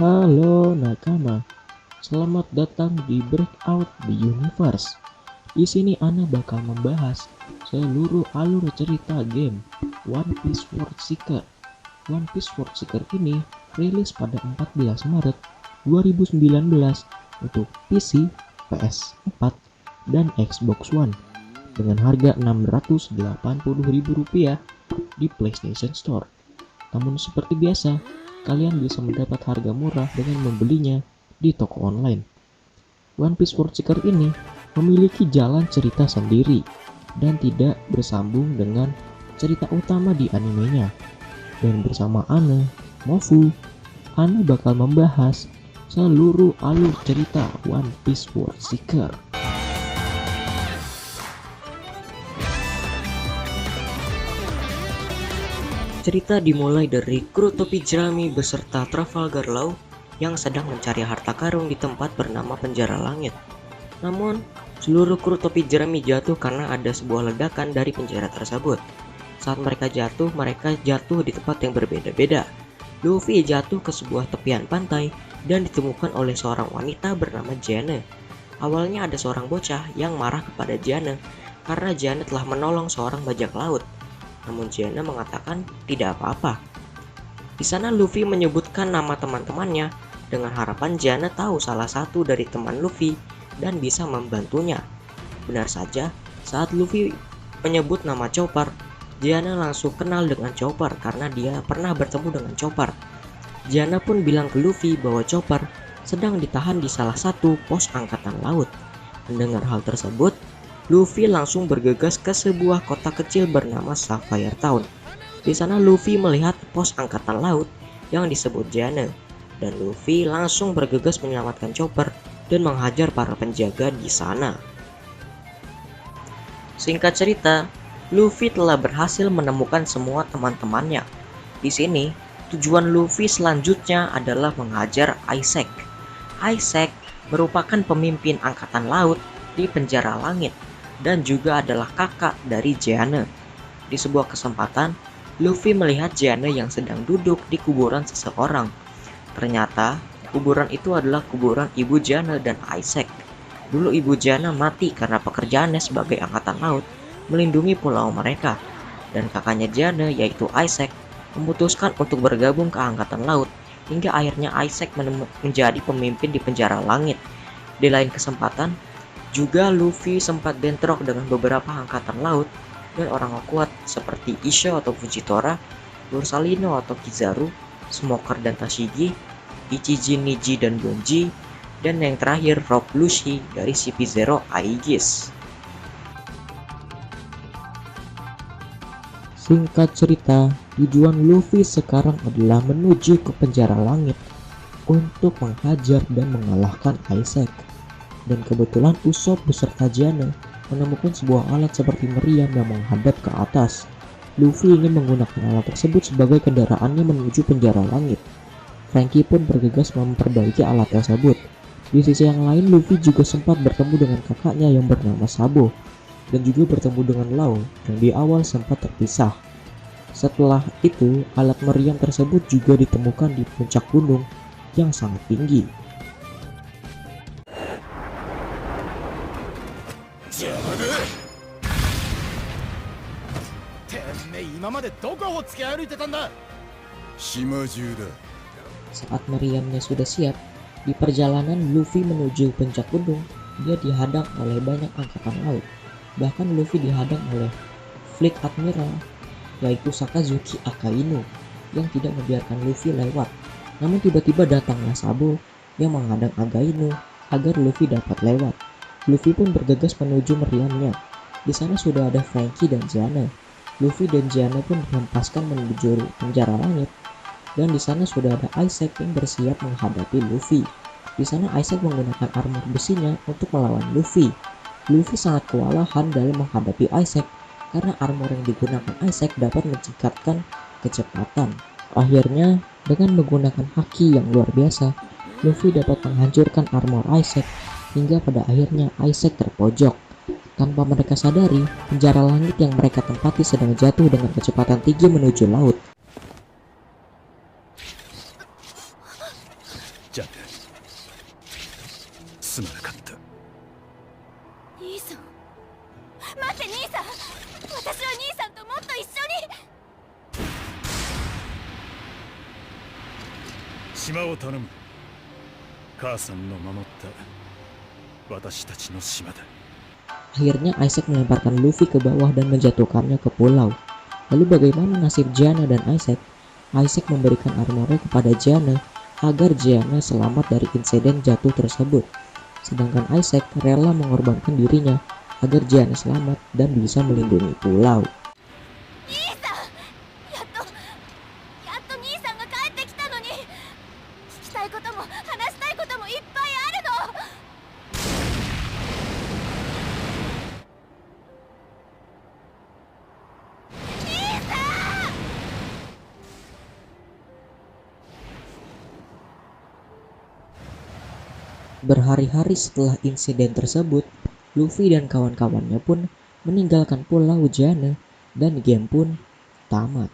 Halo nakama, selamat datang di Breakout the Universe. Di sini Ana bakal membahas seluruh alur cerita game One Piece World Seeker. One Piece World Seeker ini rilis pada 14 Maret 2019 untuk PC, PS4, dan Xbox One dengan harga Rp680.000 di PlayStation Store. Namun seperti biasa, kalian bisa mendapat harga murah dengan membelinya di toko online. One Piece World Seeker ini memiliki jalan cerita sendiri dan tidak bersambung dengan cerita utama di animenya. Dan bersama Ana, Mofu, Ana bakal membahas seluruh alur cerita One Piece World Seeker. Cerita dimulai dari kru topi jerami beserta Trafalgar Law yang sedang mencari harta karun di tempat bernama Penjara Langit. Namun, seluruh kru topi jerami jatuh karena ada sebuah ledakan dari penjara tersebut. Saat mereka jatuh di tempat yang berbeda-beda. Luffy jatuh ke sebuah tepian pantai dan ditemukan oleh seorang wanita bernama Jane. Awalnya ada seorang bocah yang marah kepada Jane karena Jane telah menolong seorang bajak laut. Namun Jane mengatakan tidak apa-apa. Di sana Luffy menyebutkan nama teman-temannya dengan harapan Jane tahu salah satu dari teman Luffy dan bisa membantunya. Benar saja, saat Luffy menyebut nama Chopper, Jane langsung kenal dengan Chopper karena dia pernah bertemu dengan Chopper. Jane pun bilang ke Luffy bahwa Chopper sedang ditahan di salah satu pos angkatan laut. Mendengar hal tersebut, Luffy langsung bergegas ke sebuah kota kecil bernama Sapphire Town. Di sana Luffy melihat pos angkatan laut yang disebut Jane, dan Luffy langsung bergegas menyelamatkan Chopper dan menghajar para penjaga di sana. Singkat cerita, Luffy telah berhasil menemukan semua teman-temannya. Di sini, tujuan Luffy selanjutnya adalah menghajar Isaac. Isaac merupakan pemimpin angkatan laut di Penjara Langit dan juga adalah kakak dari Jane. Di sebuah kesempatan, Luffy melihat Jane yang sedang duduk di kuburan seseorang. Ternyata, kuburan itu adalah kuburan ibu Jane dan Isaac. Dulu ibu Jane mati karena pekerjaannya sebagai angkatan laut melindungi pulau mereka. Dan kakaknya Jane, yaitu Isaac, memutuskan untuk bergabung ke angkatan laut hingga akhirnya Isaac menjadi pemimpin di Penjara Langit. Di lain kesempatan, juga Luffy sempat bentrok dengan beberapa angkatan laut dan orang kuat seperti Issho atau Fujitora, Borsalino atau Kizaru, Smoker dan Tashigi, Ichiji, Niji dan Bonji, dan yang terakhir Rob Lucci dari CP0 Aegis. Singkat cerita, tujuan Luffy sekarang adalah menuju ke Penjara Langit untuk menghajar dan mengalahkan Isaac. Dan kebetulan Usopp beserta Jane menemukan sebuah alat seperti meriam yang menghadap ke atas. Luffy ingin menggunakan alat tersebut sebagai kendaraannya menuju Penjara Langit. Franky pun bergegas memperbaiki alat tersebut. Di sisi yang lain, Luffy juga sempat bertemu dengan kakaknya yang bernama Sabo dan juga bertemu dengan Law yang di awal sempat terpisah. Setelah itu, alat meriam tersebut juga ditemukan di puncak gunung yang sangat tinggi. Saat meriamnya sudah siap, di perjalanan Luffy menuju puncak gunung, dia dihadang oleh banyak angkatan laut. Bahkan Luffy dihadang oleh Fleet Admiral, yaitu Sakazuki Akainu, yang tidak membiarkan Luffy lewat. Namun tiba-tiba datanglah Sabo yang menghadang Akainu agar Luffy dapat lewat. Luffy pun bergegas menuju meriamnya. Di sana sudah ada Franky dan Jane. Luffy dan Jane pun dihempaskan menuju Penjara Langit. Dan di sana sudah ada Isaac yang bersiap menghadapi Luffy. Di sana Isaac menggunakan armor besinya untuk melawan Luffy. Luffy sangat kewalahan dalam menghadapi Isaac karena armor yang digunakan Isaac dapat meningkatkan kecepatan. Akhirnya, dengan menggunakan haki yang luar biasa, Luffy dapat menghancurkan armor Isaac hingga pada akhirnya Isaac terpojok. Tanpa mereka sadari, Penjara Langit yang mereka tempati sedang jatuh dengan kecepatan tinggi menuju laut. ジャック、すまなかった。兄さん、待って兄さん、私は兄さんともっと一緒に。島を頼む。母さんの守った私たちの島だ。 Akhirnya Isaac melemparkan Luffy ke bawah dan menjatuhkannya ke pulau. Lalu bagaimana nasib Gianna dan Isaac? Isaac memberikan armornya kepada Gianna agar Gianna selamat dari insiden jatuh tersebut. Sedangkan Isaac rela mengorbankan dirinya agar Gianna selamat dan bisa melindungi pulau. 兄さん、やっと兄さんが帰ってきたのに。聞きたいことも話したいこともいっぱいあるの。Berhari-hari setelah insiden tersebut, Luffy dan kawan-kawannya pun meninggalkan pulau Gianna dan game pun tamat.